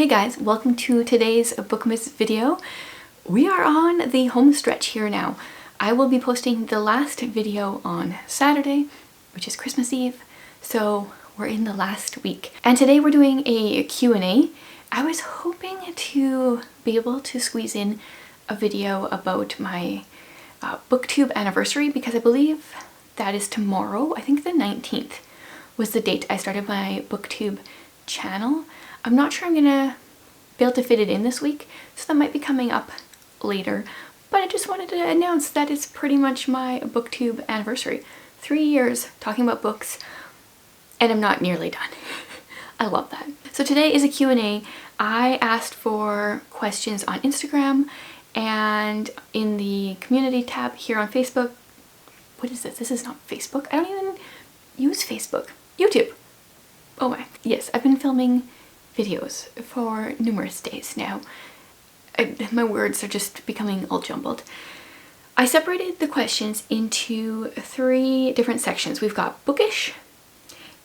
guys, welcome to today's bookmas video. We are on the home stretch here now. I will be posting the last video on Saturday, which is Christmas Eve, so we're in the last week. And today we're doing a Q&A. I was hoping to be able to squeeze in a video about my booktube anniversary because I believe that is tomorrow. I think the 19th was the date I started my booktube channel. I'm not sure I'm gonna be able to fit it in this week, so that might be coming up later. But I just wanted to announce that it's pretty much my booktube anniversary. 3 years talking about books, and I'm not nearly done. I love that. So today is a Q&A. I asked for questions on Instagram and in the community tab here on Facebook. What is this? This is not Facebook. I don't even use Facebook. YouTube. Oh my. Yes, I've been filming videos for numerous days now. My words are just becoming all jumbled. I separated the questions into 3 different sections. We've got bookish,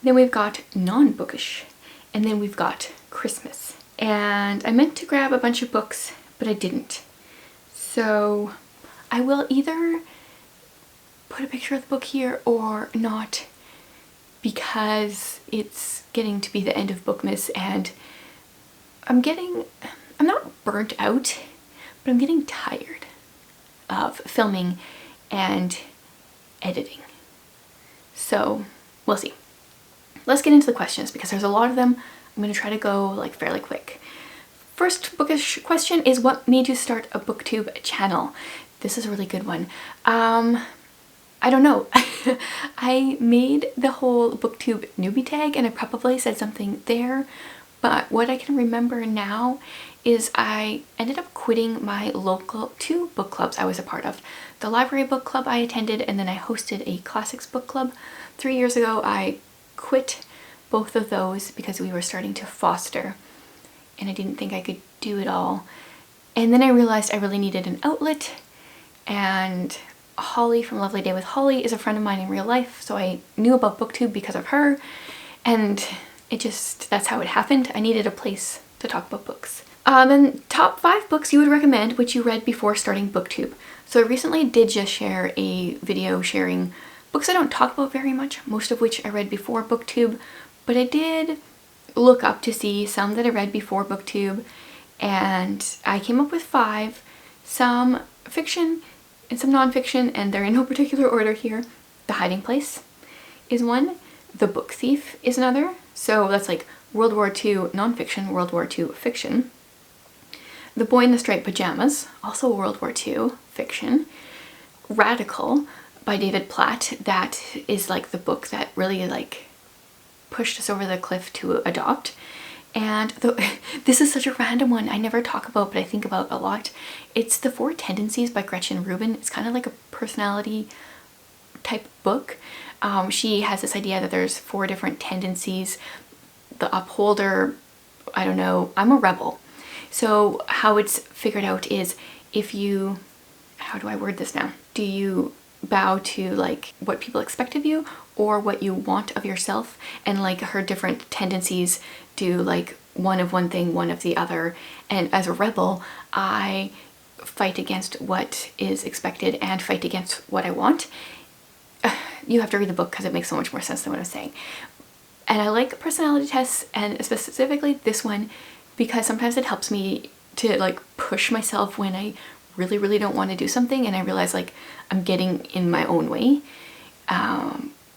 then we've got non-bookish, and then we've got Christmas. And I meant to grab a bunch of books, but I didn't. So I will either put a picture of the book here or not, because it's getting to be the end of Bookmas and I'm not burnt out, but I'm getting tired of filming and editing. So we'll see. Let's get into the questions because there's a lot of them. I'm going to try to go like fairly quick. First bookish question is, what made you start a booktube channel? This is a really good one. I don't know. I made the whole booktube newbie tag and I probably said something there, but what I can remember now is I ended up quitting my local 2 book clubs I was a part of. The library book club I attended, and then I hosted a classics book club. 3 years ago I quit both of those because we were starting to foster and I didn't think I could do it all. And then I realized I really needed an outlet, and Holly from Lovely Day with Holly is a friend of mine in real life, so I knew about booktube because of her, and that's how it happened. I needed a place to talk about books. Then top 5 books you would recommend which you read before starting booktube. So I recently did just share a video sharing books I don't talk about very much, most of which I read before booktube, but I did look up to see some that I read before booktube, and I came up with 5, some fiction and some non-fiction, and they're in no particular order here. The Hiding Place is one. The Book Thief is another. So that's like World War II non-fiction, World War II fiction. The Boy in the Striped Pajamas, also World War II fiction. Radical by David Platt, that is like the book that really like pushed us over the cliff to adopt. And this is such a random one I never talk about, but I think about a lot. It's The 4 Tendencies by Gretchen Rubin. It's kind of like a personality type book. She has this idea that there's 4 different tendencies. The upholder, I don't know, I'm a rebel. So how it's figured out is, if you, how do I word this now? Do you bow to like what people expect of you or what you want of yourself? And like her different tendencies do like one of one thing, one of the other. And as a rebel, I fight against what is expected and fight against what I want. You have to read the book because it makes so much more sense than what I'm saying. And I like personality tests, and specifically this one, because sometimes it helps me to like push myself when I really don't want to do something and I realize like I'm getting in my own way.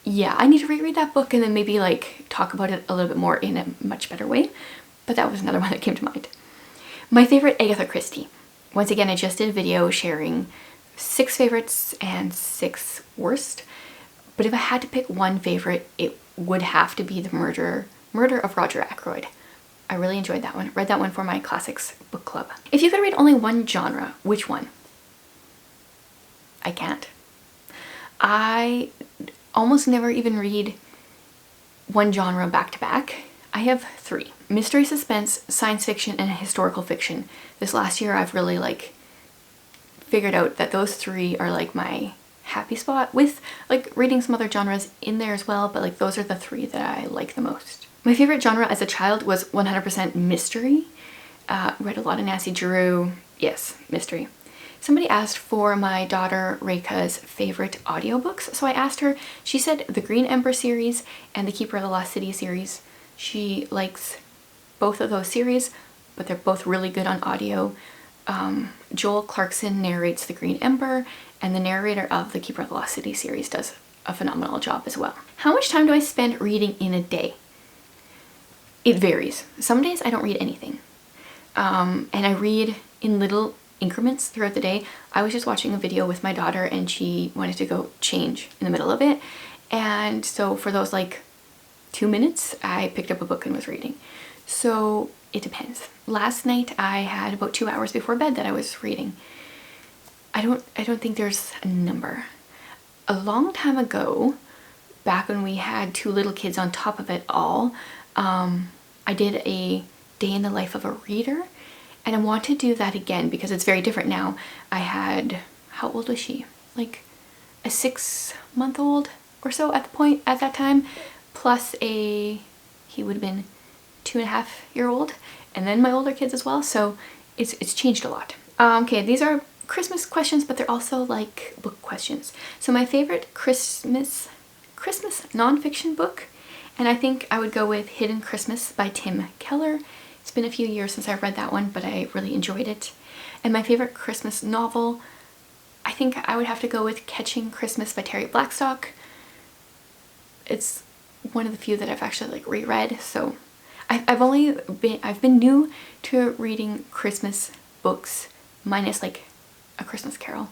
Yeah, I need to reread that book and then maybe like talk about it a little bit more in a much better way. But that was another one that came to mind. My favorite, Agatha Christie. Once again, I just did a video sharing 6 favorites and 6 worst. But if I had to pick one favorite, it would have to be The Murder of Roger Ackroyd. I really enjoyed that one. Read that one for my classics book club. If you could read only one genre, which one? I can't. I almost never even read one genre back to back. I have 3. Mystery, suspense, science fiction, and historical fiction. This last year I've really like figured out that those 3 are like my happy spot, with like reading some other genres in there as well, but like those are the 3 that I like the most. My favorite genre as a child was 100% mystery. Read a lot of Nancy Drew. Yes, mystery. Somebody asked for my daughter Reika's favorite audiobooks. So I asked her, she said the Green Ember series and the Keeper of the Lost City series. She likes both of those series, but they're both really good on audio. Joel Clarkson narrates the Green Ember, and the narrator of the Keeper of the Lost City series does a phenomenal job as well. How much time do I spend reading in a day? It varies. Some days I don't read anything. And I read in little increments throughout the day. I was just watching a video with my daughter and she wanted to go change in the middle of it. And so for those like 2 minutes, I picked up a book and was reading. So it depends. Last night I had about 2 hours before bed that I was reading. I don't think there's a number. A long time ago, back when we had 2 little kids on top of it all, I did a day in the life of a reader, and I want to do that again because it's very different now. I had, how old was she? Like a 6-month-old or so at that time, plus he would have been 2.5-year-old, and then my older kids as well. So it's changed a lot. Okay, these are Christmas questions, but they're also like book questions. So my favorite Christmas nonfiction book, and I think I would go with Hidden Christmas by Tim Keller. It's been a few years since I've read that one, but I really enjoyed it. And my favorite Christmas novel, I think I would have to go with Catching Christmas by Terry Blackstock. It's one of the few that I've actually like reread. So I've been new to reading Christmas books, minus like A Christmas Carol,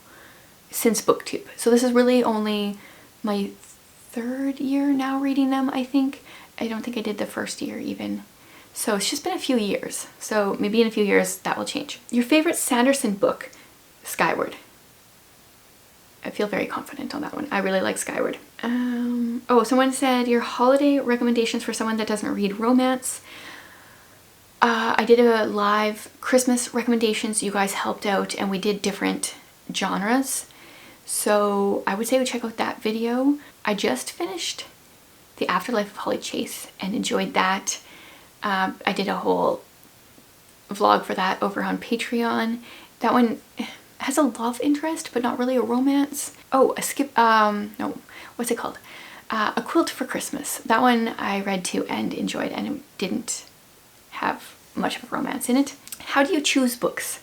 since BookTube. So this is really only my 3rd year now reading them, I think. I don't think I did the 1st year even. So it's just been a few years. So maybe in a few years that will change. Your favorite Sanderson book? Skyward. I feel very confident on that one. I really like Skyward. Oh, someone said your holiday recommendations for someone that doesn't read romance. I did a live Christmas recommendations. You guys helped out and we did different genres. So I would say we check out that video. I just finished The Afterlife of Holly Chase and enjoyed that. I did a whole vlog for that over on Patreon. That one has a love interest, but not really a romance. Oh, no, what's it called? A Quilt for Christmas. That one I read too and enjoyed, and it didn't have much of a romance in it. How do you choose books?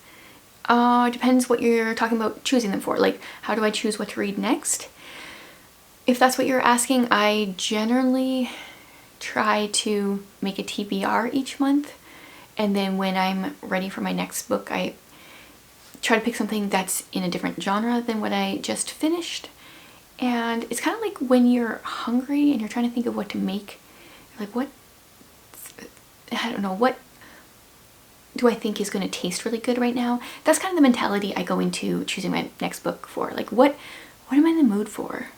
Depends what you're talking about choosing them for. Like, how do I choose what to read next? If that's what you're asking, I generally try to make a TBR each month, and then when I'm ready for my next book, I try to pick something that's in a different genre than what I just finished. And it's kind of like when you're hungry and you're trying to think of what to make, like what do I think is going to taste really good right now? That's kind of the mentality I go into choosing my next book for. Like what am I in the mood for?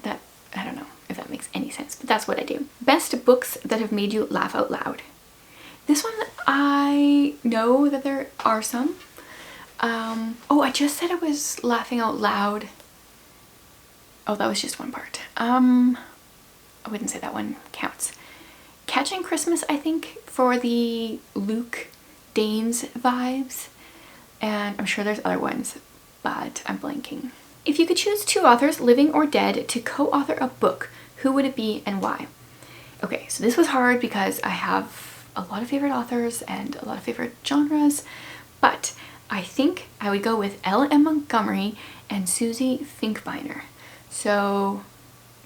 That, I don't know if that makes any sense, but that's what I do. Best books that have made you laugh out loud. This one, I know that there are some. Oh, I just said I was laughing out loud. Oh, that was just one part. I wouldn't say that one counts. Catching Christmas, I think, for the Luke Danes vibes. And I'm sure there's other ones, but I'm blanking. If you could choose 2 authors, living or dead, to co-author a book, who would it be and why? Okay, so this was hard because I have a lot of favorite authors and a lot of favorite genres, but I think I would go with L.M. Montgomery and Susie Finkbeiner. So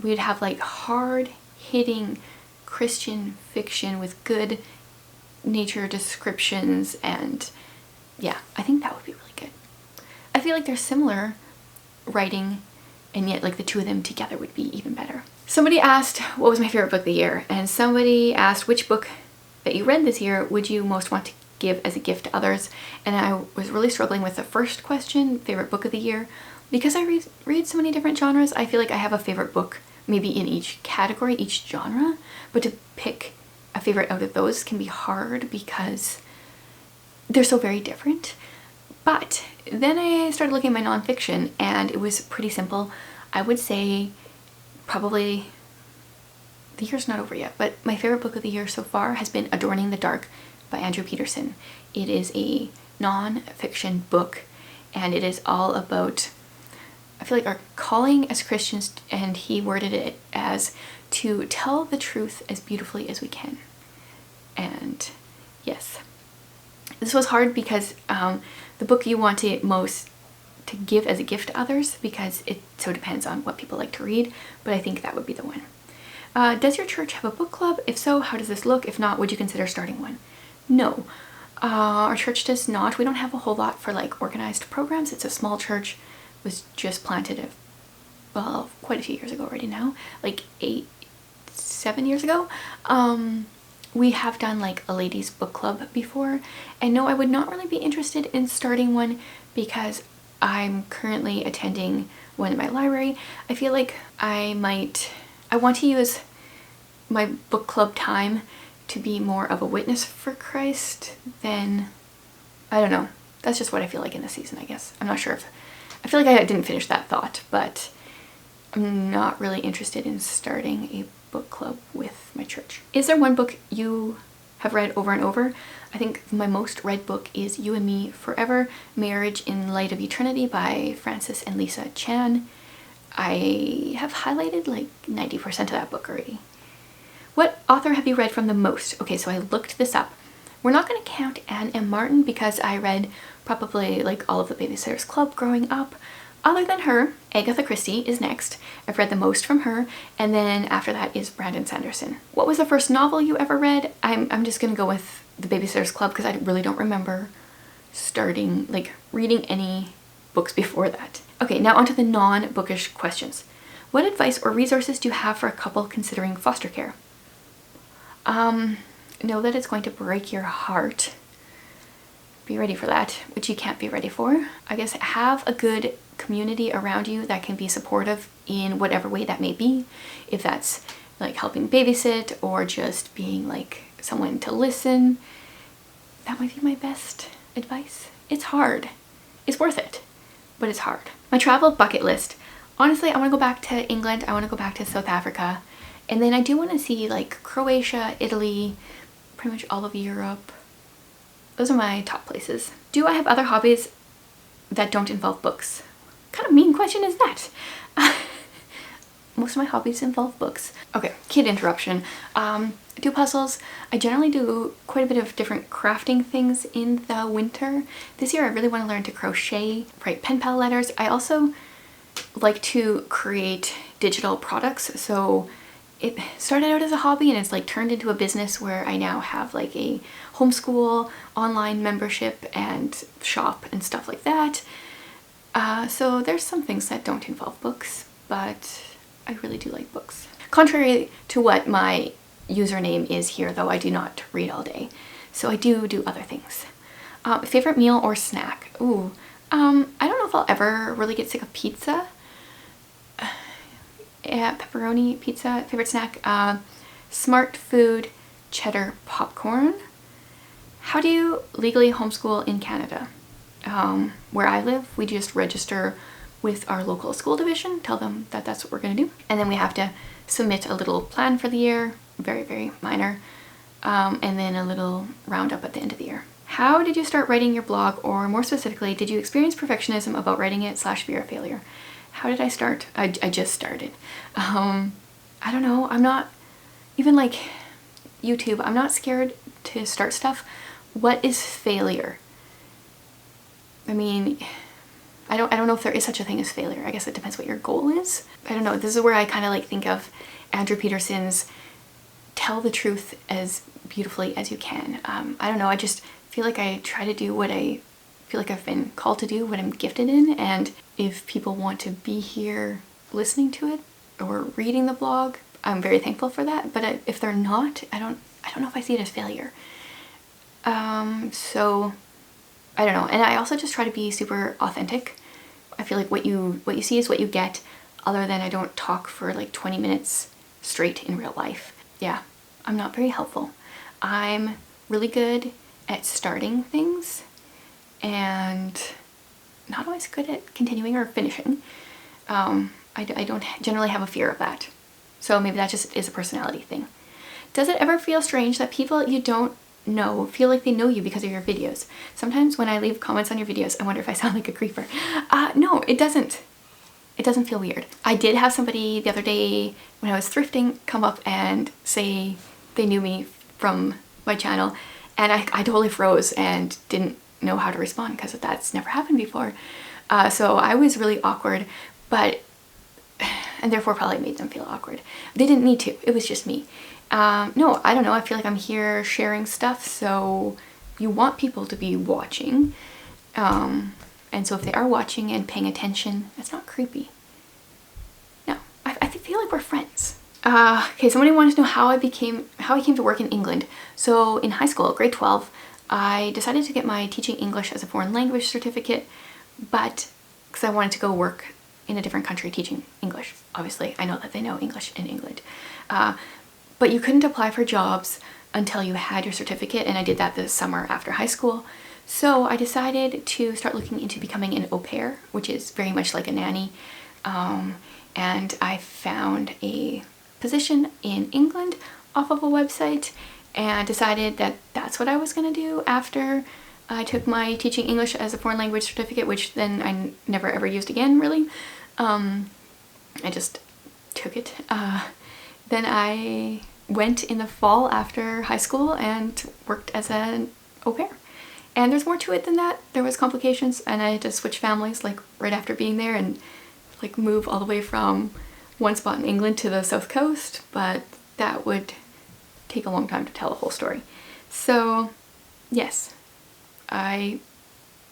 we'd have like hard-hitting Christian fiction with good nature descriptions, and yeah, I think that would be really good. I feel like they're similar writing, and yet like the 2 of them together would be even better. Somebody asked what was my favorite book of the year, and somebody asked which book that you read this year would you most want to give as a gift to others, and I was really struggling with the first question, favorite book of the year, because I read so many different genres. I feel like I have a favorite book maybe in each category, each genre, but to pick a favorite out of those can be hard because they're so very different. But then I started looking at my nonfiction and it was pretty simple. I would say probably, the year's not over yet, but my favorite book of the year so far has been Adorning the Dark by Andrew Peterson. It is a non-fiction book, and it is all about, I feel like, our calling as Christians, and he worded it as to tell the truth as beautifully as we can. And yes, this was hard because the book you want to most to give as a gift to others, because it so depends on what people like to read, but I think that would be the one. Does your church have a book club? If so, how does this look? If not, would you consider starting one? No, our church does not. We don't have a whole lot for like organized programs. It's a small church. It was just planted well, quite a few years ago already now, like 7 years ago. We have done like a ladies book club before, and no, I would not really be interested in starting one because I'm currently attending one in my library. I feel like I want to use my book club time to be more of a witness for Christ than, I don't know. That's just what I feel like in the season, I guess. I'm not sure if, I feel like I didn't finish that thought, but I'm not really interested in starting a book club with my church. Is there one book you have read over and over? I think my most read book is You and Me Forever, Marriage in Light of Eternity by Francis and Lisa Chan. I have highlighted like 90% of that book already. What author have you read from the most? Okay, so I looked this up. We're not going to count Anne M. Martin because I read probably like all of the Babysitter's Club growing up. Other than her, Agatha Christie is next. I've read the most from her, and then after that is Brandon Sanderson. What was the first novel you ever read? I'm just gonna go with the Babysitter's Club because I really don't remember starting, like, reading any books before that. Okay, now onto the non-bookish questions. What advice or resources do you have for a couple considering foster care? Know that it's going to break your heart. Be ready for that, which you can't be ready for. I guess have a good community around you that can be supportive in whatever way that may be. If that's like helping babysit or just being like someone to listen, that might be my best advice. It's hard. It's worth it, but it's hard. My travel bucket list. Honestly, I want to go back to England. I want to go back to South Africa. And then I do want to see like Croatia, Italy, pretty much all of Europe. Those are my top places. Do I have other hobbies that don't involve books? What kind of mean question is that? Most of my hobbies involve books. Okay, kid interruption. I do puzzles. I generally do quite a bit of different crafting things in the winter. This year I really want to learn to crochet, write pen pal letters. I also like to create digital products. So it started out as a hobby and it's like turned into a business where I now have like a homeschool online membership and shop and stuff like that. So there's some things that don't involve books, but I really do like books. Contrary to what my username is here, though, I do not read all day. So I do other things. Favorite meal or snack? Ooh, I don't know if I'll ever really get sick of pizza. Yeah, pepperoni pizza. Favorite snack? Smart Food cheddar popcorn. How do you legally homeschool in Canada? Where I live, we just register with our local school division, tell them that that's what we're going to do, and then we have to submit a little plan for the year, very, very minor, and then a little roundup at the end of the year. How did you start writing your blog, or more specifically, did you experience perfectionism about writing it / fear of failure? How did I start? I just started. I don't know, I'm not, even like YouTube, I'm not scared to start stuff. What is failure? I mean, I don't know if there is such a thing as failure. I guess it depends what your goal is. I don't know. This is where I kind of like think of Andrew Peterson's tell the truth as beautifully as you can. I don't know. I just feel like I try to do what I feel like I've been called to do, what I'm gifted in. And if people want to be here listening to it or reading the blog, I'm very thankful for that. But if they're not, I don't know if I see it as failure. So I don't know. And I also just try to be super authentic. I feel like what you see is what you get, other than I don't talk for like 20 minutes straight in real life. Yeah, I'm not very helpful. I'm really good at starting things and not always good at continuing or finishing. I don't generally have a fear of that. So maybe that just is a personality thing. Does it ever feel strange that people you don't feel like they know you because of your videos. Sometimes when I leave comments on your videos, I wonder if I sound like a creeper. No, it doesn't. It doesn't feel weird. I did have somebody the other day when I was thrifting come up and say they knew me from my channel, and I totally froze and didn't know how to respond because that's never happened before. So I was really awkward, and therefore probably made them feel awkward. They didn't need to, it was just me. No, I don't know, I feel like I'm here sharing stuff, so you want people to be watching. And so if they are watching and paying attention, it's not creepy. No, I feel like we're friends. Okay, somebody wanted to know how I came to work in England. So in high school, grade 12, I decided to get my teaching English as a foreign language certificate, but because I wanted to go work in a different country teaching English. Obviously, I know that they know English in England. But you couldn't apply for jobs until you had your certificate, and I did that this summer after high school. So I decided to start looking into becoming an au pair, which is very much like a nanny. And I found a position in England off of a website and decided that that's what I was going to do after I took my teaching English as a foreign language certificate, which then I never ever used again, really. I just took it. Then I went in the fall after high school and worked as an au pair. And there's more to it than that. There was complications, and I had to switch families like right after being there and like move all the way from one spot in England to the south coast, but that would take a long time to tell the whole story. So yes, I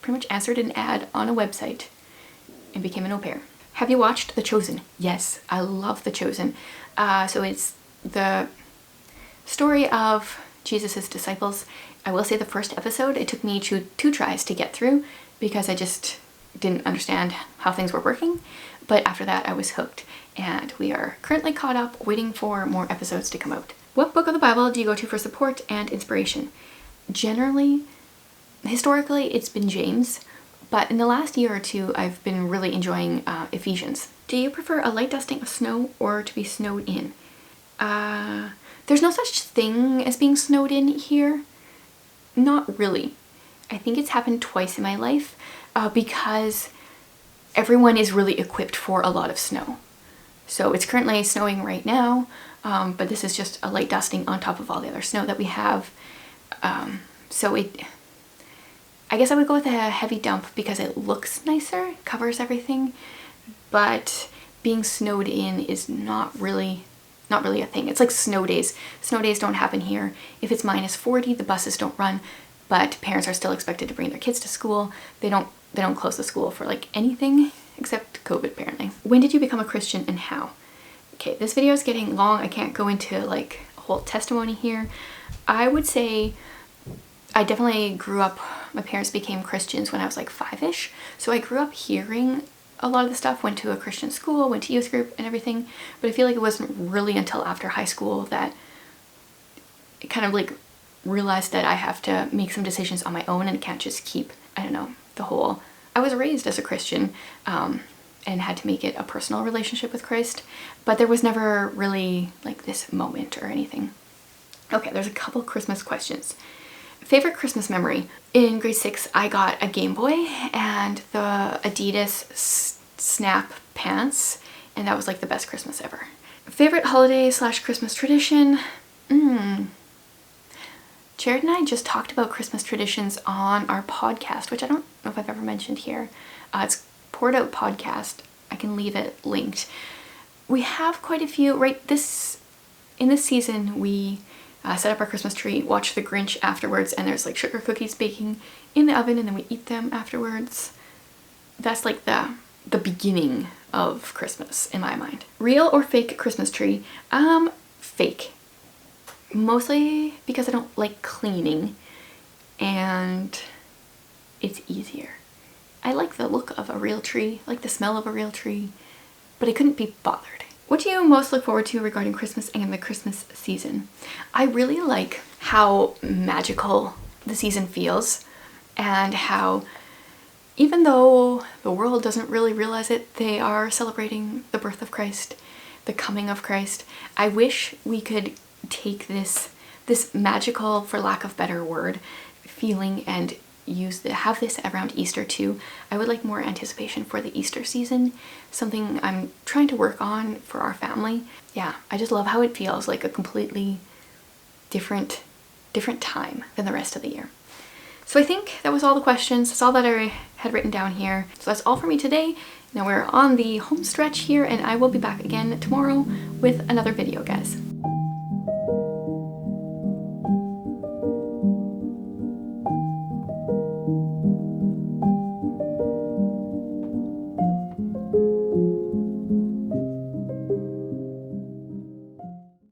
pretty much answered an ad on a website and became an au pair. Have you watched The Chosen? Yes, I love The Chosen. So it's the story of Jesus's disciples. I will say the first episode, it took me two tries to get through because I just didn't understand how things were working. But after that, I was hooked, and we are currently caught up, waiting for more episodes to come out. What book of the Bible do you go to for support and inspiration? Generally, historically, it's been James, but in the last year or two, I've been really enjoying Ephesians. Do you prefer a light dusting of snow or to be snowed in? There's no such thing as being snowed in here. Not really. I think it's happened twice in my life because everyone is really equipped for a lot of snow. So it's currently snowing right now, but this is just a light dusting on top of all the other snow that we have. I guess I would go with a heavy dump because it looks nicer, covers everything, but being snowed in is not really a thing. It's like snow days. Snow days don't happen here. If it's -40, the buses don't run, but parents are still expected to bring their kids to school. They don't close the school for like anything except COVID, apparently. When did you become a Christian and how? Okay, this video is getting long. I can't go into like a whole testimony here. I would say I definitely grew up, my parents became Christians when I was like 5-ish. So I grew up hearing a lot of the stuff, went to a Christian school, went to youth group and everything, but I feel like it wasn't really until after high school that I kind of like realized that I have to make some decisions on my own and can't just keep, I don't know, I was raised as a Christian and had to make it a personal relationship with Christ, but there was never really like this moment or anything. Okay, there's a couple Christmas questions. Favorite Christmas memory? In grade 6, I got a Game Boy and the Adidas Snap pants, and that was like the best Christmas ever. Favorite holiday / Christmas tradition? Jared and I just talked about Christmas traditions on our podcast, which I don't know if I've ever mentioned here. It's Poured Out Podcast. I can leave it linked. We have quite a few, right? In this season, we set up our Christmas tree, watch The Grinch afterwards, and there's like sugar cookies baking in the oven, and then we eat them afterwards. That's like the beginning of Christmas in my mind. Real or fake Christmas tree? Fake. Mostly because I don't like cleaning and it's easier. I like the look of a real tree, like the smell of a real tree, but I couldn't be bothered. What do you most look forward to regarding Christmas and the Christmas season? I really like how magical the season feels and how even though the world doesn't really realize it, they are celebrating the birth of Christ, the coming of Christ. I wish we could take this this magical, for lack of better word, feeling and have this around Easter too. I would like more anticipation for the Easter season, something I'm trying to work on for our family. Yeah, I just love how it feels like a completely different time than the rest of the year. So I think that was all the questions. That's all that I had written down here. So that's all for me today. Now we're on the home stretch here, and I will be back again tomorrow with another video, guys.